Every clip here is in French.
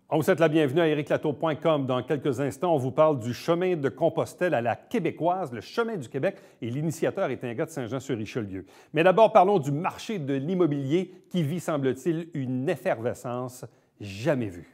On vous souhaite la bienvenue à ericlatour.com. Dans quelques instants, on vous parle du chemin de Compostelle à la québécoise, le chemin du Québec, et l'initiateur est un gars de Saint-Jean-sur-Richelieu. Mais d'abord, parlons du marché de l'immobilier qui vit, semble-t-il, une effervescence jamais vue.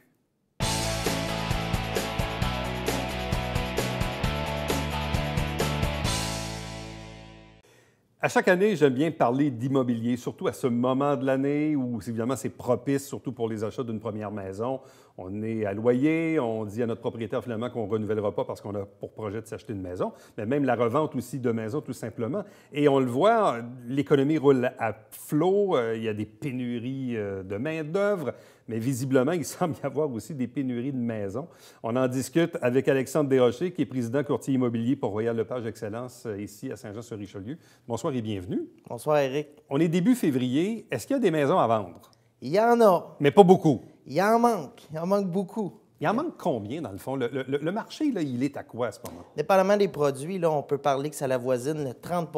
À chaque année, j'aime bien parler d'immobilier, surtout à ce moment de l'année où, évidemment, c'est propice, surtout pour les achats d'une première maison. On est à loyer, on dit à notre propriétaire finalement qu'on ne renouvellera pas parce qu'on a pour projet de s'acheter une maison, mais même la revente aussi de maison, tout simplement. Et on le voit, l'économie roule à flot, il y a des pénuries de main-d'œuvre, mais visiblement, il semble y avoir aussi des pénuries de maisons. On en discute avec Alexandre Desrochers, qui est président courtier immobilier pour Royal Lepage Excellence ici à Saint-Jean-sur-Richelieu. Bonsoir et bienvenue. Bonsoir, Éric. On est début février. Est-ce qu'il y a des maisons à vendre? Il y en a. Mais pas beaucoup. Il en manque. Il en manque beaucoup. Il en manque combien, dans le fond? Le marché, là, il est à quoi à ce moment? Dépendamment des produits, là, on peut parler que ça avoisine le 30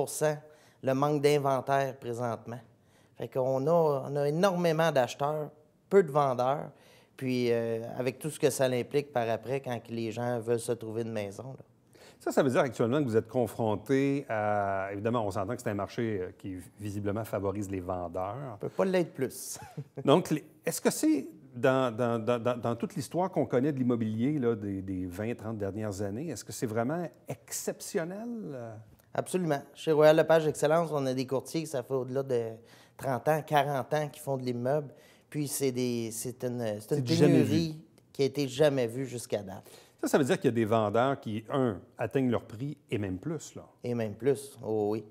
le manque d'inventaire présentement. Fait qu'on a énormément d'acheteurs, peu de vendeurs, puis avec tout ce que ça implique par après quand les gens veulent se trouver une maison, là. Ça veut dire actuellement que vous êtes confronté à... Évidemment, on s'entend que c'est un marché qui visiblement favorise les vendeurs. On ne peut pas l'être plus. Donc, est-ce que c'est dans toute l'histoire qu'on connaît de l'immobilier là, des 20-30 dernières années, est-ce que c'est vraiment exceptionnel? Absolument. Chez Royal Lepage Excellence, on a des courtiers que ça fait au-delà de 30 ans, 40 ans qui font de l'immeuble. Puis c'est une pénurie qui a été jamais vue jusqu'à date. Ça veut dire qu'il y a des vendeurs qui, atteignent leur prix et même plus, là. Et même plus, oh oui.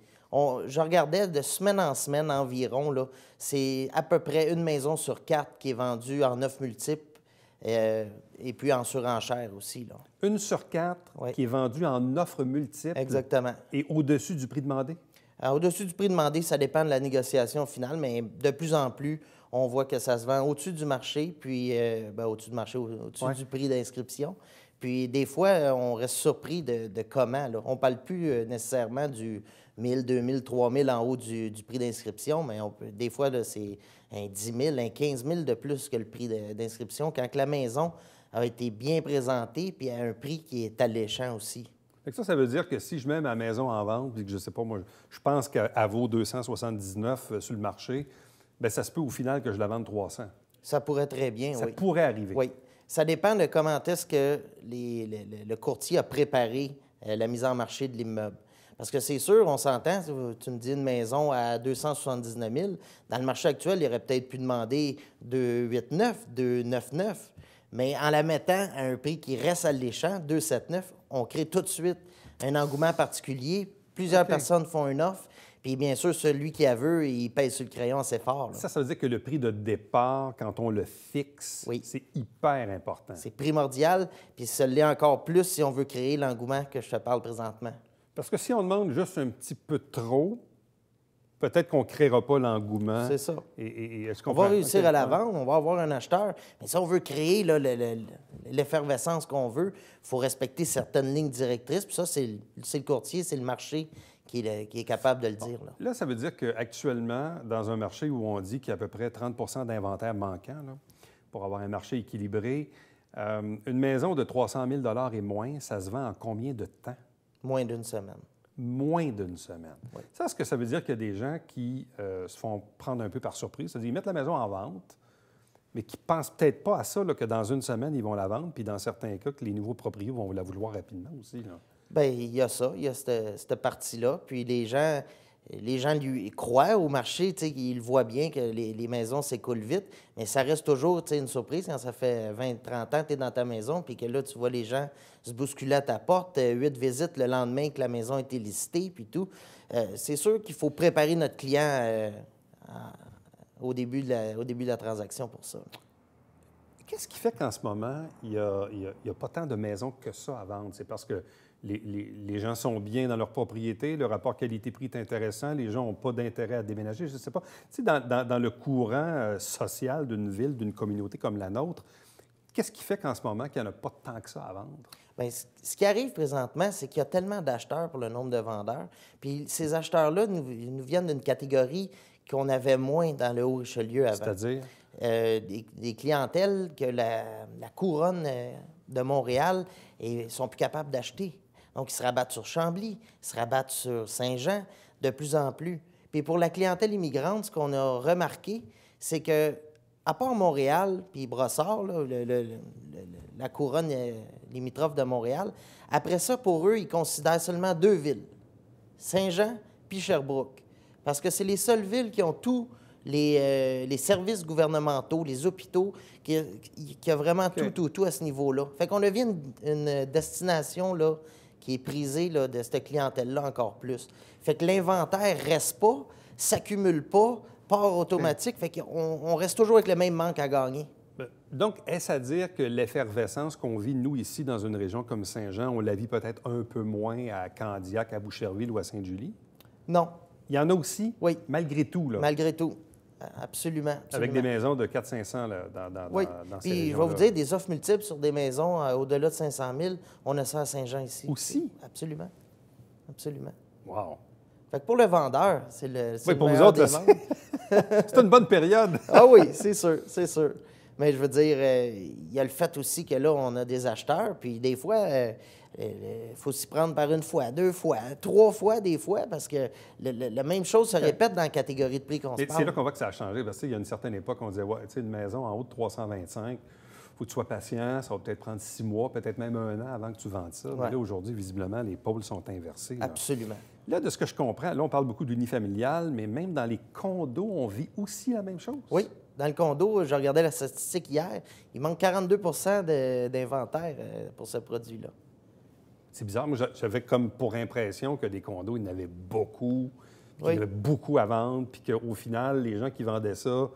Je regardais de semaine en semaine environ, là, c'est à peu près une maison sur 4 qui est vendue en 9 multiples et puis en surenchère aussi, là. Une sur 4 Oui. qui est vendue en offres multiples. Exactement. Et au-dessus du prix demandé? Alors, au-dessus du prix demandé, ça dépend de la négociation finale, mais de plus en plus, on voit que ça se vend au-dessus du marché, puis au-dessus du marché, au-dessus du prix d'inscription. Puis des fois, on reste surpris de comment, là. On ne parle plus nécessairement du 1000, 2000, 3000 en haut du prix d'inscription, mais des fois, là, c'est un 10 000, un 15 000 de plus que le prix d'inscription quand la maison a été bien présentée puis à un prix qui est alléchant aussi. Ça veut dire que si je mets ma maison en vente, puis que je sais pas, moi, je pense qu'elle vaut 279 sur le marché, bien, ça se peut au final que je la vende 300. Ça pourrait très bien, oui. Ça pourrait arriver. Oui. Ça dépend de comment est-ce que le courtier a préparé la mise en marché de l'immeuble. Parce que c'est sûr, on s'entend, tu me dis une maison à 279 000, dans le marché actuel, il aurait peut-être pu demander 289, 299, mais en la mettant à un prix qui reste alléchant, 279, on crée tout de suite un engouement particulier. Plusieurs personnes font une offre. Puis bien sûr, celui qui a veut, il pèse sur le crayon assez fort, là. Ça veut dire que le prix de départ, quand on le fixe, c'est hyper important. C'est primordial, puis ça l'est encore plus si on veut créer l'engouement que je te parle présentement. Parce que si on demande juste un petit peu trop, peut-être qu'on ne créera pas l'engouement. C'est ça. Est-ce qu'on va réussir à la vendre, on va avoir un acheteur, mais si on veut créer l'effervescence qu'on veut, il faut respecter certaines lignes directrices, puis ça, c'est le courtier, c'est le marché qui est capable de le dire. Là, ça veut dire qu'actuellement, dans un marché où on dit qu'il y a à peu près 30 d'inventaire manquant, là, pour avoir un marché équilibré, une maison de 300 000 et moins, ça se vend en combien de temps? Moins d'une semaine. Moins d'une semaine. Oui. Ça, est-ce que ça veut dire qu'il y a des gens qui se font prendre un peu par surprise? C'est-à-dire, ils mettent la maison en vente, mais qui ne pensent peut-être pas à ça, là, que dans une semaine, ils vont la vendre, puis dans certains cas, que les nouveaux propriétaires vont la vouloir rapidement aussi, là. Bien, il y a ça, il y a cette partie-là. Puis les gens lui croient au marché, tu sais, ils voient bien que les maisons s'écoulent vite, mais ça reste toujours, tu sais, une surprise quand ça fait 20, 30 ans que tu es dans ta maison, puis que là, tu vois les gens se bousculer à ta porte, 8 visites le lendemain que la maison a été listée, puis tout. C'est sûr qu'il faut préparer notre client au début de la transaction pour ça. Qu'est-ce qui fait qu'en ce moment, il n'y a pas tant de maisons que ça à vendre? C'est parce que les gens sont bien dans leur propriété, le rapport qualité-prix est intéressant, les gens n'ont pas d'intérêt à déménager, je ne sais pas. Tu sais, dans le courant social d'une ville, d'une communauté comme la nôtre, Qu'est-ce qui fait qu'en ce moment, qu'il n'y en a pas tant que ça à vendre? Bien, ce qui arrive présentement, c'est qu'il y a tellement d'acheteurs pour le nombre de vendeurs. Puis ces acheteurs-là nous viennent d'une catégorie qu'on avait moins dans le Haut-Richelieu avant. C'est-à-dire? Des clientèles que la couronne de Montréal sont plus capables d'acheter. Donc, ils se rabattent sur Chambly, ils se rabattent sur Saint-Jean de plus en plus. Puis pour la clientèle immigrante, ce qu'on a remarqué, c'est que, à part Montréal puis Brossard, là, la couronne limitrophe de Montréal, après ça, pour eux, ils considèrent seulement 2 villes, Saint-Jean puis Sherbrooke. Parce que c'est les seules villes qui ont tous les services gouvernementaux, les hôpitaux, qui a vraiment tout à ce niveau-là. Fait qu'on devient une destination là, qui est prisée là, de cette clientèle-là encore plus. Fait que l'inventaire reste pas, s'accumule pas, part automatique. Fait qu'on reste toujours avec le même manque à gagner. Donc, est-ce à dire que l'effervescence qu'on vit, nous, ici, dans une région comme Saint-Jean, on la vit peut-être un peu moins à Candiac, à Boucherville ou à Sainte-Julie? Non. Il y en a aussi? Oui. Malgré tout, là? Malgré tout. Absolument. Avec des maisons de 400-500 oui. dans ces Puis, je vais vous dire, des offres multiples sur des maisons au-delà de 500 000, on a ça à Saint-Jean ici. Aussi? Absolument. Absolument. Wow! Fait que pour le vendeur, c'est le oui, pour vous meilleur autres, des ventes. c'est une bonne période. Ah oui, c'est sûr, c'est sûr. Mais je veux dire, il y a le fait aussi que là, on a des acheteurs, puis des fois, il faut s'y prendre par 1 fois, 2 fois, 3 fois des fois, parce que la même chose se répète dans la catégorie de prix qu'on se parle. C'est là qu'on voit que ça a changé, parce qu'il y a une certaine époque, on disait, ouais, tu sais, une maison en haut de 325, il faut que tu sois patient, ça va peut-être prendre 6 mois, peut-être même 1 an avant que tu vendes ça. Mais là, aujourd'hui, visiblement, les pôles sont inversés. Là. Absolument. Là, de ce que je comprends, là, on parle beaucoup d'unifamilial, mais même dans les condos, on vit aussi la même chose. Oui. Dans le condo, je regardais la statistique hier, il manque 42 d'inventaire pour ce produit-là. C'est bizarre. Moi, j'avais comme pour impression que des condos, il y en avait beaucoup, qu'il y avait beaucoup à vendre, puis qu'au final, les gens qui vendaient ça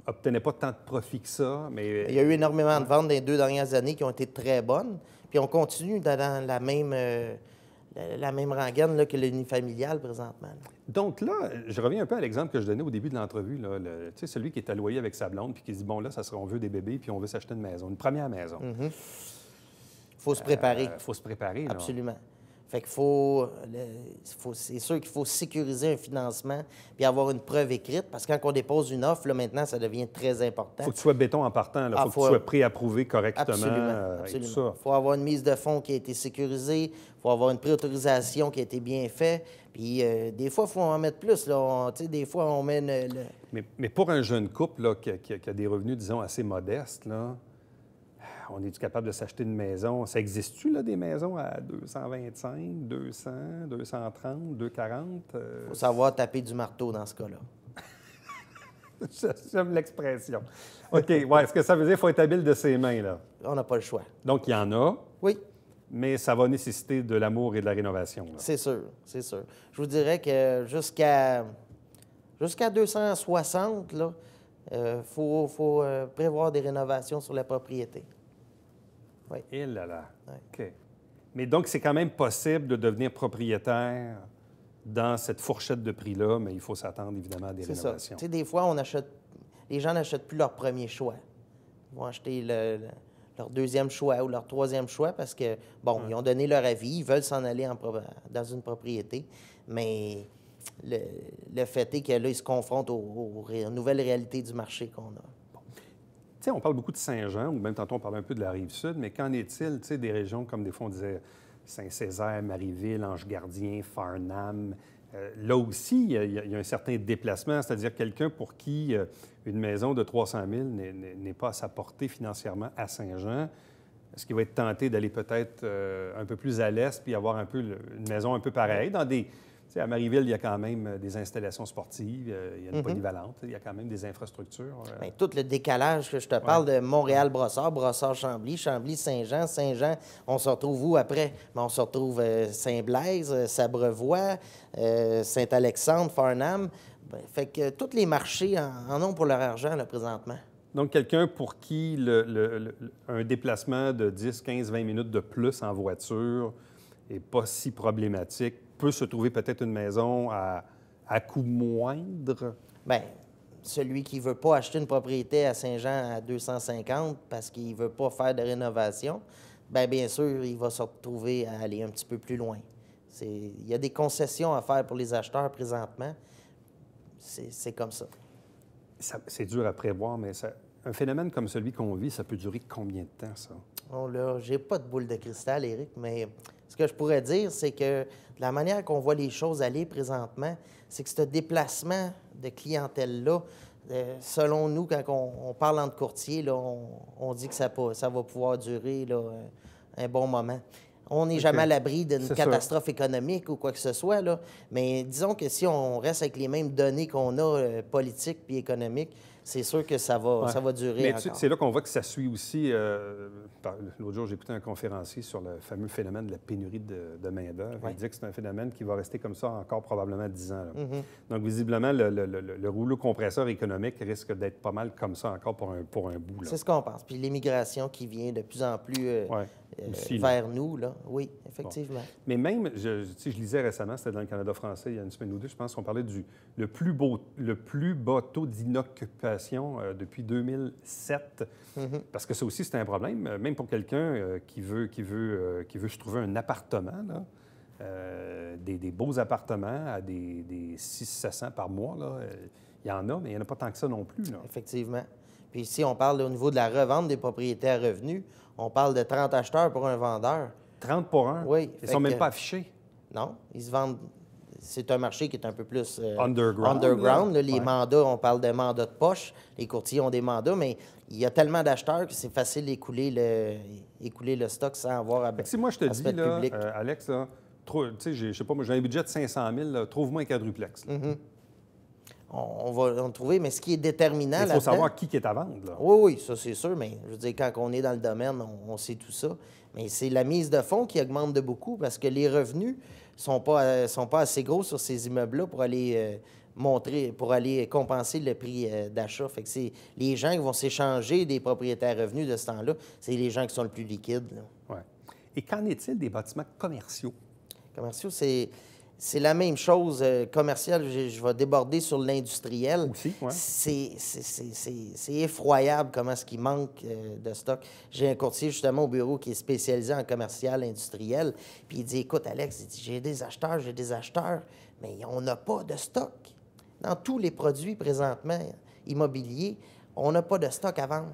n'obtenaient pas tant de profit que ça. Mais il y a eu énormément de ventes dans les 2 dernières années qui ont été très bonnes, puis on continue dans la même rengaine là, que l'unifamilial présentement. Là. Donc là, je reviens un peu à l'exemple que je donnais au début de l'entrevue. Tu sais, celui qui est à loyer avec sa blonde puis qui se dit, bon, là, on veut des bébés puis on veut s'acheter une maison, une première maison. Il faut se préparer. Il faut se préparer. Là. Absolument. Fait qu'il c'est sûr qu'il faut sécuriser un financement puis avoir une preuve écrite, parce que quand on dépose une offre, là, maintenant, ça devient très important. Il faut que tu sois béton en partant. Il faut que tu sois préapprouvé correctement. Absolument. Et tout ça. Il faut avoir une mise de fonds qui a été sécurisée. Il faut avoir une préautorisation qui a été bien faite. Puis des fois, il faut en mettre plus. Là. Des fois, on met Mais pour un jeune couple là, qui a des revenus, disons, assez modestes, là, on est-tu capable de s'acheter une maison? Ça existe-tu, là, des maisons à 225, 200, 230, 240? Il faut savoir taper du marteau dans ce cas-là. J'aime l'expression. OK. Ouais, est-ce que ça veut dire qu'il faut être habile de ses mains, là? On n'a pas le choix. Donc, il y en a. Oui. Mais ça va nécessiter de l'amour et de la rénovation. Là. C'est sûr, c'est sûr. Je vous dirais que jusqu'à 260, là, faut prévoir des rénovations sur la propriété. Oui. Et là là. Oui. OK. Mais donc, c'est quand même possible de devenir propriétaire dans cette fourchette de prix-là, mais il faut s'attendre évidemment à des rénovations. Tu sais, des fois, les gens n'achètent plus leur premier choix. Ils vont acheter leur deuxième choix ou leur troisième choix parce que, bon, ils ont donné leur avis, ils veulent s'en aller dans une propriété, mais le fait est que là, ils se confrontent aux nouvelles réalités du marché qu'on a. Tu sais, on parle beaucoup de Saint-Jean, ou même tantôt on parlait un peu de la Rive-Sud, mais qu'en est-il, tu sais, des régions comme des fois on disait Saint-Césaire, Marieville, Ange-Gardien, Farnham. Là aussi, il y a un certain déplacement, c'est-à-dire quelqu'un pour qui une maison de 300 000 n'est pas à sa portée financièrement à Saint-Jean. Est-ce qu'il va être tenté d'aller peut-être un peu plus à l'est puis avoir un peu une maison un peu pareille? À Marieville, il y a quand même des installations sportives, il y a une polyvalente, il y a quand même des infrastructures. Bien, tout le décalage que je te parle de Montréal-Brossard, Brossard-Chambly, Chambly-Saint-Jean, Saint-Jean, on se retrouve où après? Bien, on se retrouve Saint-Blaise, Sabrevois, Saint-Alexandre, Farnham. Bien, fait que tous les marchés en ont pour leur argent là, présentement. Donc, quelqu'un pour qui un déplacement de 10, 15, 20 minutes de plus en voiture n'est pas si problématique, peut se trouver peut-être une maison à coût moindre? Bien, celui qui ne veut pas acheter une propriété à Saint-Jean à 250 parce qu'il ne veut pas faire de rénovation, bien sûr, il va se retrouver à aller un petit peu plus loin. Il y a des concessions à faire pour les acheteurs présentement. C'est comme ça. C'est dur à prévoir, mais un phénomène comme celui qu'on vit, ça peut durer combien de temps, ça? Oh là, j'ai pas de boule de cristal, Éric, mais ce que je pourrais dire, c'est que de la manière qu'on voit les choses aller présentement, c'est que ce déplacement de clientèle-là, selon nous, quand on parle entre courtiers, là, on dit que ça va pouvoir durer là, un bon moment. On n'est jamais à l'abri d'une catastrophe économique ou quoi que ce soit, là. Mais disons que si on reste avec les mêmes données qu'on a, politiques puis économiques, c'est sûr que ça va durer Mais encore. c'est là qu'on voit que ça suit aussi... L'autre jour, j'ai écouté un conférencier sur le fameux phénomène de la pénurie de main-d'œuvre. Il disait que c'est un phénomène qui va rester comme ça encore probablement 10 ans. Donc, visiblement, le rouleau compresseur économique risque d'être pas mal comme ça encore pour un bout. C'est ce qu'on pense. Puis l'immigration qui vient de plus en plus vers nous, là. Oui, effectivement. Bon. Mais même, je lisais récemment, c'était dans le Canada français, il y a une semaine ou deux, je pense qu'on parlait le plus bas taux d'inoccupation depuis 2007. Parce que ça aussi, c'est un problème. Même pour quelqu'un qui veut se trouver un appartement, là, des beaux appartements à des 600-700 par mois, il y en a, mais il n'y en a pas tant que ça non plus. Là. Effectivement. Puis ici, on parle au niveau de la revente des propriétés à revenus, on parle de 30 acheteurs pour un vendeur. 30 pour un? Oui. Ils ne sont même pas affichés? Non. Ils se vendent... C'est un marché qui est un peu plus underground. Là, les mandats, on parle de mandats de poche. Les courtiers ont des mandats, mais il y a tellement d'acheteurs que c'est facile d'écouler le stock sans avoir à si moi, je te dis, là, Alex, là, je sais pas, moi, j'ai un budget de 500 000, là, trouve-moi un quadruplex. On va le trouver, mais ce qui est déterminant là-dedans... Il faut savoir qui est à vendre. Là. Oui, ça, c'est sûr, mais je veux dire, quand on est dans le domaine, on sait tout ça. Mais c'est la mise de fonds qui augmente de beaucoup parce que les revenus sont pas assez gros sur ces immeubles-là pour aller compenser le prix d'achat. Fait que c'est les gens qui vont s'échanger des propriétaires revenus de ce temps-là, c'est les gens qui sont le plus liquides. Oui. Et qu'en est-il des bâtiments commerciaux? Commerciaux, c'est la même chose. Commercial, je vais déborder sur l'industriel. Aussi, oui. C'est effroyable comment est-ce qu'il manque de stock. J'ai un courtier, justement, au bureau qui est spécialisé en commercial industriel. Puis il dit, écoute, Alex, il dit, j'ai des acheteurs, mais on n'a pas de stock. Dans tous les produits présentement immobiliers, on n'a pas de stock à vendre.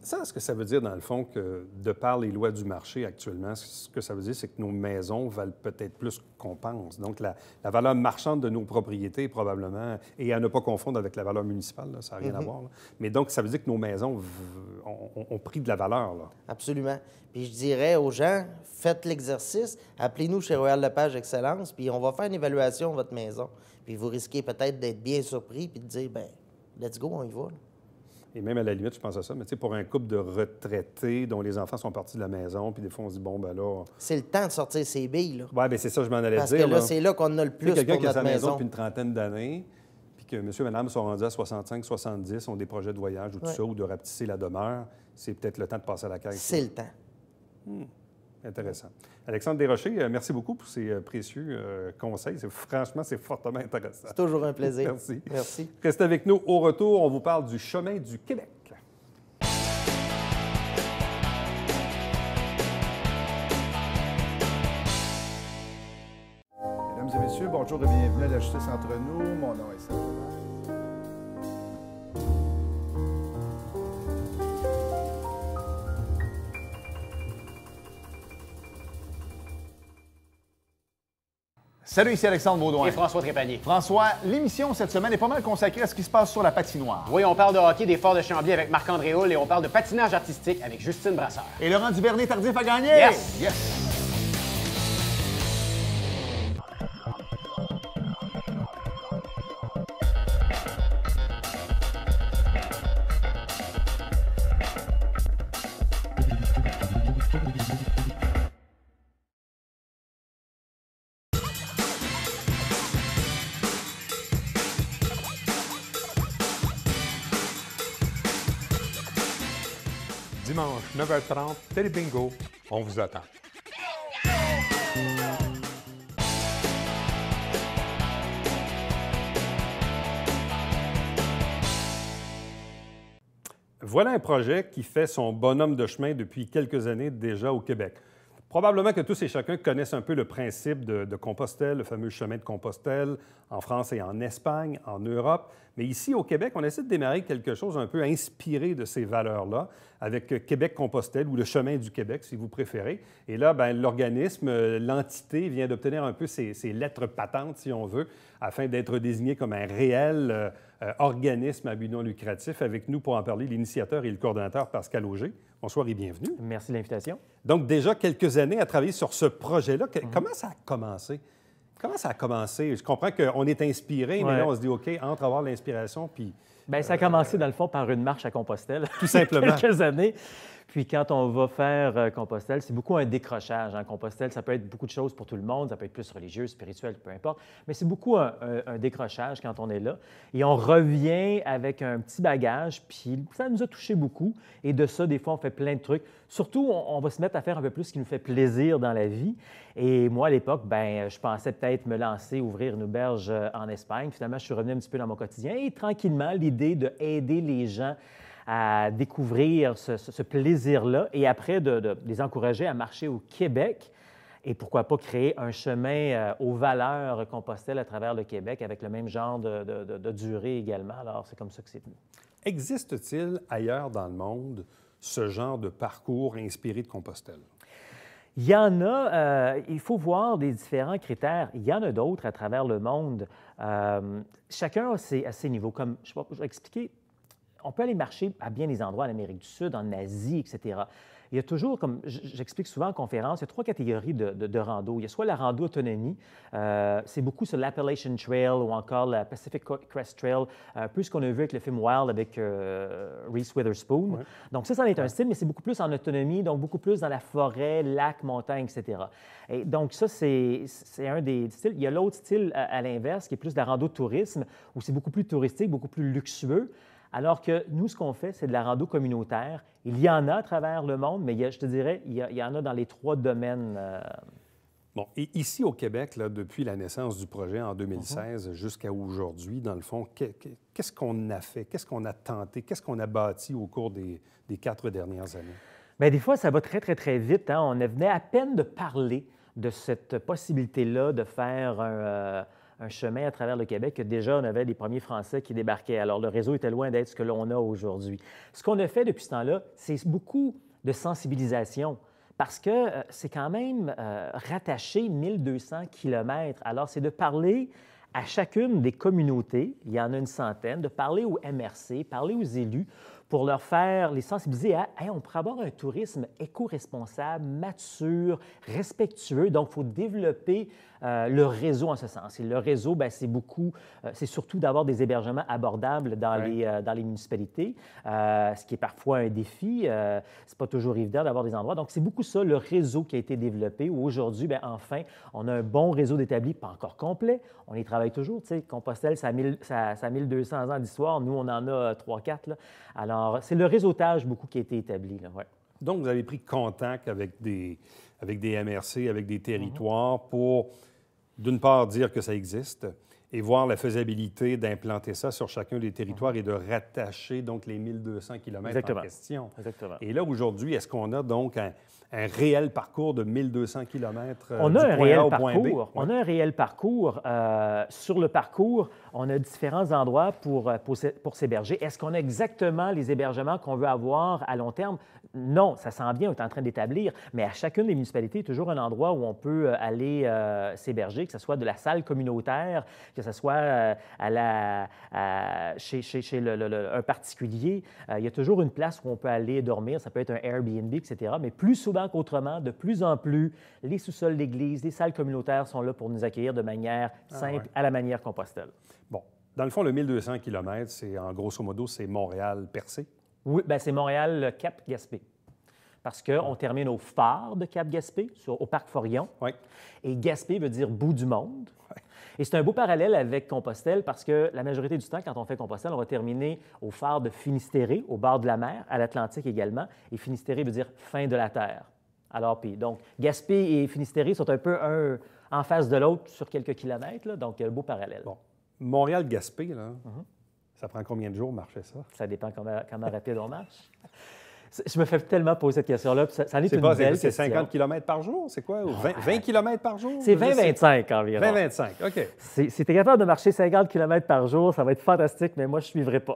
Ça, ce que ça veut dire, dans le fond, que de par les lois du marché actuellement, ce que ça veut dire, c'est que nos maisons valent peut-être plus qu'on pense. Donc, la valeur marchande de nos propriétés, probablement, et à ne pas confondre avec la valeur municipale, là, ça n'a rien à voir. Là. Mais donc, ça veut dire que nos maisons ont pris de la valeur. Là. Absolument. Puis je dirais aux gens, faites l'exercice, appelez-nous chez Royal Lepage Excellence, puis on va faire une évaluation de votre maison. Puis vous risquez peut-être d'être bien surpris puis de dire, bien, let's go, on y va. Là. Et même à la limite, je pense à ça, mais tu sais, pour un couple de retraités dont les enfants sont partis de la maison, puis des fois, on se dit, bon, ben là... C'est le temps de sortir ses billes, là. Oui, bien, c'est ça, je m'en allais dire. Parce que là, c'est là qu'on a le plus pour notre maison. Quelqu'un qui a sa maison depuis une trentaine d'années, puis que monsieur et madame sont rendus à 65, 70, ont des projets de voyage ou tout ça, ou de rapetisser la demeure, c'est peut-être le temps de passer à la caisse. C'est le temps. Intéressant. Alexandre Desrochers, merci beaucoup pour ces précieux conseils. Franchement, c'est fortement intéressant. C'est toujours un plaisir. Merci. Merci. Restez avec nous. Au retour, on vous parle du chemin du Québec. Mesdames et messieurs, bonjour et bienvenue à la Justice entre nous. Mon nom est Serge. Salut, ici Alexandre Baudouin. Et François Trépanier. François, l'émission cette semaine est pas mal consacrée à ce qui se passe sur la patinoire. Oui, on parle de hockey des Forts de Chambly avec Marc-André Hull et on parle de patinage artistique avec Justine Brasseur. Et Laurent Duvernay-Tardif a gagné! Yes! Yes! Dimanche, 9h30, Télé Bingo, on vous attend. Voilà un projet qui fait son bonhomme de chemin depuis quelques années déjà au Québec. Probablement que tous et chacun connaissent un peu le principe de Compostelle, le fameux chemin de Compostelle, en France et en Espagne, en Europe. Mais ici, au Québec, on essaie de démarrer quelque chose un peu inspiré de ces valeurs-là, avec Québec-Compostelle, ou le chemin du Québec, si vous préférez. Et là, bien, l'organisme, l'entité, vient d'obtenir un peu ces lettres patentes, si on veut, afin d'être désigné comme un réel organisme à but non lucratif. Avec nous pour en parler, l'initiateur et le coordonnateur Pascal Auger. Bonsoir et bienvenue. Merci de l'invitation. Donc, déjà quelques années à travailler sur ce projet-là. Comment ça a commencé? Comment ça a commencé? Je comprends qu'on est inspiré, mais là, on se dit, OK, entre avoir l'inspiration, puis... Bien, ça a commencé, dans le fond, par une marche à Compostelle. Tout simplement. Quelques années. Puis quand on va faire Compostelle, c'est beaucoup un décrochage. Compostelle, ça peut être beaucoup de choses pour tout le monde. Ça peut être plus religieux, spirituel, peu importe. Mais c'est beaucoup un décrochage quand on est là. Et on revient avec un petit bagage, puis ça nous a touché beaucoup. Et de ça, des fois, on fait plein de trucs. Surtout, on va se mettre à faire un peu plus ce qui nous fait plaisir dans la vie. Et moi, à l'époque, bien, je pensais peut-être me lancer, ouvrir une auberge en Espagne. Finalement, je suis revenu un petit peu dans mon quotidien. Et tranquillement, l'idée d'aider les gens à découvrir ce plaisir-là et après de les encourager à marcher au Québec et pourquoi pas créer un chemin aux valeurs Compostelle à travers le Québec avec le même genre de durée également. Alors, c'est comme ça que c'est venu. Existe-t-il ailleurs dans le monde ce genre de parcours inspiré de Compostelle? Il y en a, il faut voir des différents critères. Il y en a d'autres à travers le monde. Chacun a ses niveaux. Comme je vais expliquer. On peut aller marcher à bien des endroits en Amérique du Sud, en Asie, etc. Il y a toujours, comme j'explique souvent en conférence, il y a trois catégories de rando. Il y a soit la rando autonomie, c'est beaucoup sur l'Appalachian Trail ou encore la Pacific Crest Trail, un peu ce qu'on a vu avec le film Wild avec Reese Witherspoon. Ouais. Donc ça en est un style, mais c'est beaucoup plus en autonomie, donc beaucoup plus dans la forêt, lac, montagne, etc. Et donc ça, c'est un des styles. Il y a l'autre style à l'inverse, qui est plus de la rando tourisme, où c'est beaucoup plus touristique, beaucoup plus luxueux. Alors que nous, ce qu'on fait, c'est de la rando communautaire. Il y en a à travers le monde, mais je te dirais, il y en a dans les trois domaines. Bon, et ici au Québec, là, depuis la naissance du projet en 2016 jusqu'à aujourd'hui, dans le fond, qu'est-ce qu'on a fait? Qu'est-ce qu'on a tenté? Qu'est-ce qu'on a bâti au cours des 4 dernières années? Bien, des fois, ça va très, très, très vite. Hein? On venait à peine de parler de cette possibilité-là de faire un chemin à travers le Québec, que déjà, on avait les premiers Français qui débarquaient. Alors, le réseau était loin d'être ce que l'on a aujourd'hui. Ce qu'on a fait depuis ce temps-là, c'est beaucoup de sensibilisation parce que c'est quand même rattaché 1200 kilomètres. Alors, c'est de parler à chacune des communautés, il y en a une centaine, de parler aux MRC, parler aux élus, pour leur faire les sensibiliser à hey, on pourrait avoir un tourisme éco-responsable, mature, respectueux. Donc, il faut développer le réseau en ce sens. Et le réseau, bien, c'est surtout d'avoir des hébergements abordables dans les municipalités, ce qui est parfois un défi. C'est pas toujours évident d'avoir des endroits. Donc, c'est beaucoup ça, le réseau qui a été développé. Aujourd'hui, bien, enfin, on a un bon réseau d'établis, pas encore complet. On y travaille toujours. Tu sais, Compostelle, ça a 1200 ans d'histoire. Nous, on en a 3-4. Alors, c'est le réseautage beaucoup qui a été établi. Là, ouais. Donc, vous avez pris contact avec des MRC, avec des territoires pour, d'une part, dire que ça existe et voir la faisabilité d'implanter ça sur chacun des territoires et de rattacher donc les 1200 kilomètres en question. Exactement. Et là, aujourd'hui, est-ce qu'on a donc un réel parcours de 1200 kilomètres On a un réel point B? On a un réel parcours. Sur le parcours, on a différents endroits pour s'héberger. Est-ce qu'on a exactement les hébergements qu'on veut avoir à long terme? Non, ça s'en vient, on est en train d'établir, mais à chacune des municipalités, il y a toujours un endroit où on peut aller s'héberger, que ce soit de la salle communautaire, que ce soit chez un particulier. Il y a toujours une place où on peut aller dormir, ça peut être un Airbnb, etc. Mais plus souvent qu'autrement, de plus en plus, les sous-sols d'église, les salles communautaires sont là pour nous accueillir de manière simple, à la manière Compostelle. Bon, dans le fond, le 1200 km, c'est en grosso modo, c'est Montréal-Percé? Oui, bien, c'est Montréal-Cap-Gaspé. Parce qu'on termine au phare de Cap-Gaspé, au parc Forillon. Oui. Et Gaspé veut dire bout du monde. Oui. Et c'est un beau parallèle avec Compostelle parce que la majorité du temps, quand on fait Compostelle, on va terminer au phare de Finistéré, au bord de la mer, à l'Atlantique également. Et Finistéré veut dire fin de la terre. Alors, puis, donc, Gaspé et Finistéré sont un peu un en face de l'autre sur quelques kilomètres, là, donc il y a un beau parallèle. Bon. Montréal-Gaspé, là, Ça prend combien de jours marcher ça? Ça dépend comment rapide on marche. Je me fais tellement poser cette question-là. Ça en est une belle C'est question. 50 km par jour? C'est quoi? Ou 20 km par jour? C'est 20-25 environ. 20-25, OK. Si tu es capable de marcher 50 km par jour, ça va être fantastique, mais moi, je ne suivrai pas.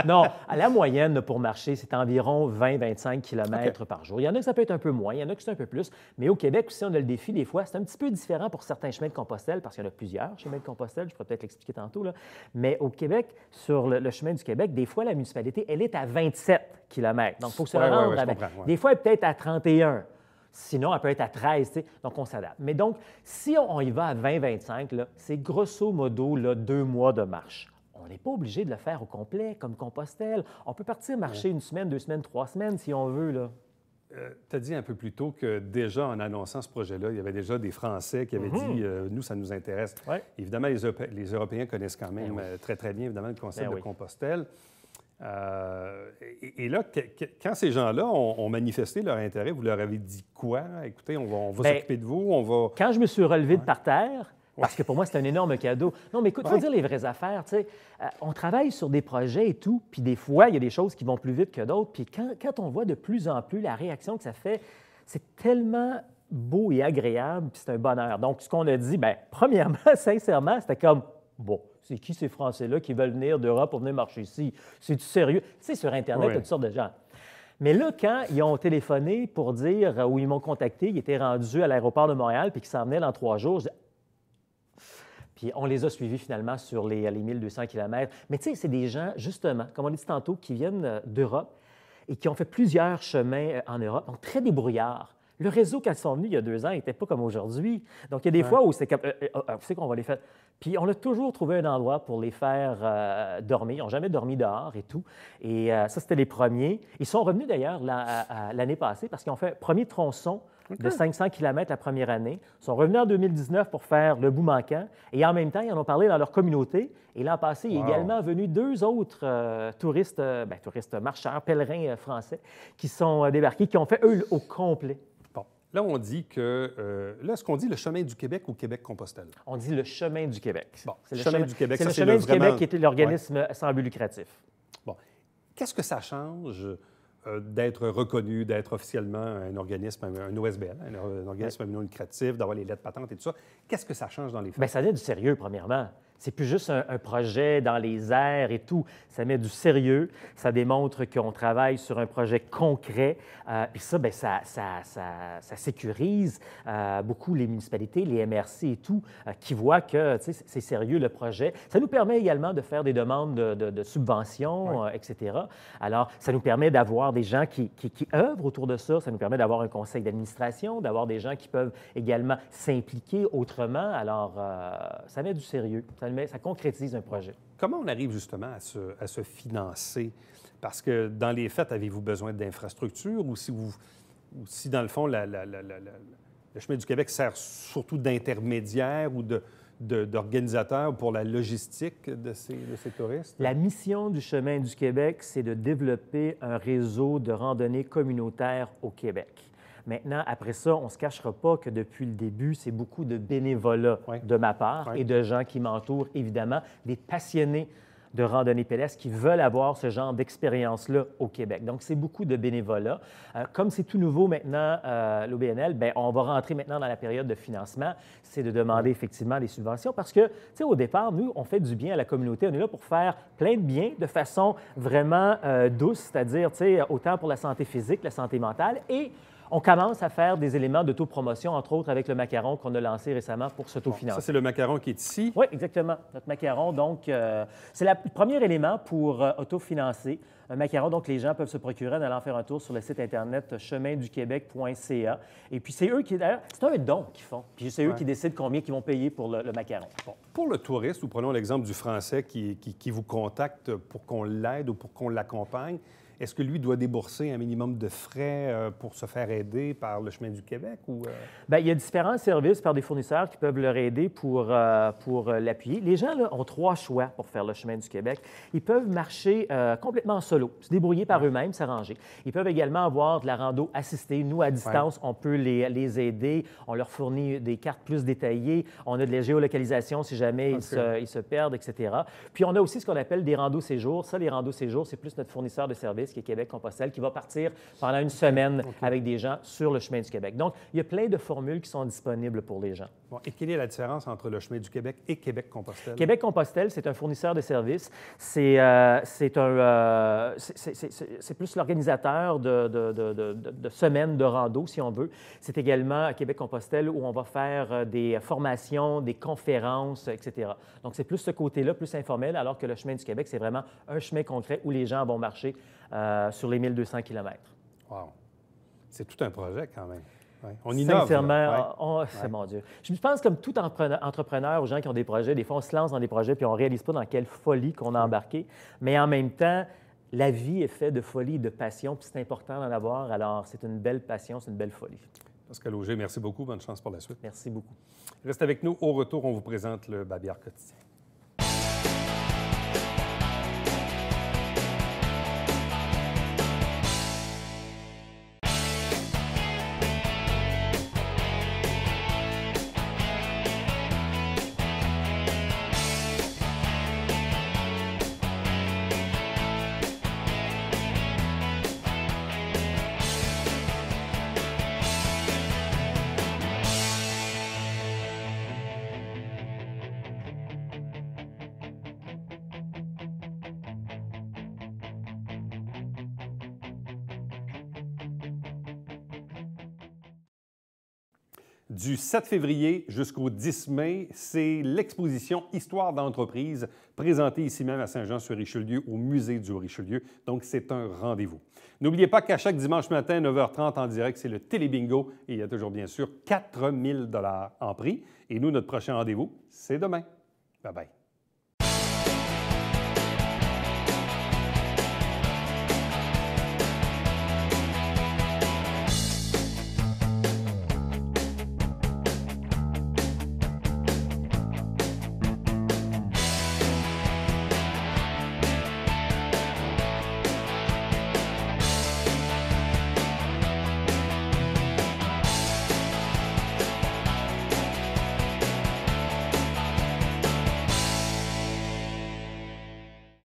Non, à la moyenne, pour marcher, c'est environ 20-25 km par jour. Il y en a que ça peut être un peu moins, il y en a que c'est un peu plus. Mais au Québec aussi, on a le défi des fois. C'est un petit peu différent pour certains chemins de Compostelle, parce qu'il y en a plusieurs chemins de Compostelle. Je pourrais peut-être l'expliquer tantôt. Là. Mais au Québec, sur le chemin du Québec, des fois, la municipalité, elle est à 27 km. Donc, il faut se rendre à... Des fois, elle peut être à 31. Sinon, elle peut être à 13, tu sais. Donc, on s'adapte. Mais donc, si on y va à 20-25, c'est grosso modo là, 2 mois de marche. On n'est pas obligé de le faire au complet, comme Compostelle. On peut partir marcher 1 semaine, 2 semaines, 3 semaines, si on veut, là. Tu as dit un peu plus tôt que déjà, en annonçant ce projet-là, il y avait déjà des Français qui avaient dit nous, ça nous intéresse. Ouais. Évidemment, les Européens connaissent quand même très, très bien, évidemment, le concept de Compostelle. Et là, quand ces gens-là ont manifesté leur intérêt, vous leur avez dit quoi? Écoutez, on va s'occuper de vous, on va... Quand je me suis relevé de par terre, parce que pour moi, c'est un énorme cadeau. Non, mais écoute, il faut dire les vraies affaires. Tu sais, on travaille sur des projets et tout, puis des fois, il y a des choses qui vont plus vite que d'autres. Puis quand on voit de plus en plus la réaction que ça fait, c'est tellement beau et agréable, puis c'est un bonheur. Donc, ce qu'on a dit, bien, premièrement, sincèrement, c'était comme, bon, c'est qui ces Français-là qui veulent venir d'Europe pour venir marcher ici? C'est du sérieux? Tu sais, sur Internet, il y a toutes sortes de gens. Mais là, quand ils ont téléphoné pour dire, ou ils m'ont contacté, ils étaient rendus à l'aéroport de Montréal, puis qu'ils s'en venaient dans 3 jours, je dis, puis on les a suivis finalement sur les 1200 km. Mais tu sais, c'est des gens, justement, comme on l'a dit tantôt, qui viennent d'Europe et qui ont fait plusieurs chemins en Europe, donc très débrouillards. Le réseau, quand ils sont venus il y a 2 ans, n'était pas comme aujourd'hui. Donc, il y a des fois où c'est comme, où c'est qu'on va les faire? Puis, on a toujours trouvé un endroit pour les faire dormir. Ils n'ont jamais dormi dehors et tout. Et ça, c'était les premiers. Ils sont revenus d'ailleurs l'année passée parce qu'ils ont fait un premier tronçon de 500 km la première année. Ils sont revenus en 2019 pour faire le bout manquant. Et en même temps, ils en ont parlé dans leur communauté. Et l'an passé, il est également venu 2 autres touristes marcheurs, pèlerins français qui sont débarqués, qui ont fait, eux, au complet. Bon. Là, on dit que... là, est-ce qu'on dit le chemin du Québec ou Québec-Compostelle? On dit le chemin du Québec. Bon, c'est le chemin du Québec. C'est le chemin du Québec qui était l'organisme sans but lucratif. Bon. Qu'est-ce que ça change d'être reconnu, d'être officiellement un organisme, un OSBL, un organisme non lucratif, d'avoir les lettres patentes et tout ça? Qu'est-ce que ça change dans les faits? Bien, ça donne du sérieux, premièrement. C'est plus juste un projet dans les airs et tout. Ça met du sérieux. Ça démontre qu'on travaille sur un projet concret. Puis ça, bien, ça sécurise beaucoup les municipalités, les MRC et tout, qui voient que c'est sérieux le projet. Ça nous permet également de faire des demandes de subventions, etc. Alors, ça nous permet d'avoir des gens qui œuvrent autour de ça. Ça nous permet d'avoir un conseil d'administration, d'avoir des gens qui peuvent également s'impliquer autrement. Alors, ça met du sérieux. Ça concrétise un projet. Comment on arrive justement à se financer? Parce que dans les faits, avez-vous besoin d'infrastructures ou si dans le fond, le chemin du Québec sert surtout d'intermédiaire ou d'organisateur pour la logistique de ces touristes? La mission du chemin du Québec, c'est de développer un réseau de randonnée communautaire au Québec. Maintenant, après ça, on ne se cachera pas que depuis le début, c'est beaucoup de bénévolat de ma part et de gens qui m'entourent, évidemment, des passionnés de randonnée pédestre qui veulent avoir ce genre d'expérience-là au Québec. Donc, c'est beaucoup de bénévolat. Comme c'est tout nouveau maintenant, l'OBNL, bien, on va rentrer maintenant dans la période de financement. C'est de demander effectivement des subventions parce que, tu sais, au départ, nous, on fait du bien à la communauté. On est là pour faire plein de bien de façon vraiment douce, c'est-à-dire, tu sais, autant pour la santé physique, la santé mentale et on commence à faire des éléments d'autopromotion, entre autres avec le macaron qu'on a lancé récemment pour s'autofinancer. Ça, c'est le macaron qui est ici? Oui, exactement. Notre macaron, donc, c'est le premier élément pour autofinancer. Un macaron, donc, les gens peuvent se procurer en allant faire un tour sur le site Internet cheminduquebec.ca. Et puis, c'est eux qui, d'ailleurs, c'est un don qu'ils font. Puis, c'est eux qui décident combien ils vont payer pour le macaron. Bon. Pour le touriste, ou prenons l'exemple du Français qui vous contacte pour qu'on l'aide ou pour qu'on l'accompagne, est-ce que lui doit débourser un minimum de frais pour se faire aider par le Chemin du Québec? Bien, il y a différents services par des fournisseurs qui peuvent leur aider pour l'appuyer. Les gens là, ont 3 choix pour faire le Chemin du Québec. Ils peuvent marcher complètement en solo, se débrouiller par eux-mêmes, s'arranger. Ils peuvent également avoir de la rando assistée. Nous, à distance, on peut les aider. On leur fournit des cartes plus détaillées. On a de la géolocalisation si jamais ils se perdent, etc. Puis, on a aussi ce qu'on appelle des randos séjours. Ça, les randos séjours, c'est plus notre fournisseur de services qui est Québec-Compostelle qui va partir pendant une semaine avec des gens sur le Chemin du Québec. Donc, il y a plein de formules qui sont disponibles pour les gens. Bon, et quelle est la différence entre le Chemin du Québec et Québec-Compostelle? Québec-Compostelle, c'est un fournisseur de services. C'est plus l'organisateur de semaines de rando, si on veut. C'est également à Québec-Compostelle où on va faire des formations, des conférences, etc. Donc, c'est plus ce côté-là, plus informel, alors que le Chemin du Québec, c'est vraiment un chemin concret où les gens vont marcher sur les 1200 km. Wow! C'est tout un projet quand même. Ouais. On innove. Sincèrement, c'est mon Dieu. Je pense comme tout entrepreneur ou gens qui ont des projets, des fois, on se lance dans des projets puis on ne réalise pas dans quelle folie qu'on a embarqué. Mais en même temps, la vie est faite de folie et de passion, puis c'est important d'en avoir. Alors, c'est une belle passion, c'est une belle folie. Pascal Auger, merci beaucoup. Bonne chance pour la suite. Merci beaucoup. Restez avec nous. Au retour, on vous présente le Babillard quotidien. Du 7 février jusqu'au 10 mai, c'est l'exposition Histoire d'entreprise présentée ici même à Saint-Jean-sur-Richelieu au Musée du Richelieu. Donc, c'est un rendez-vous. N'oubliez pas qu'à chaque dimanche matin, 9h30 en direct, c'est le Télébingo et il y a toujours bien sûr 4 000 $ en prix. Et nous, notre prochain rendez-vous, c'est demain. Bye-bye.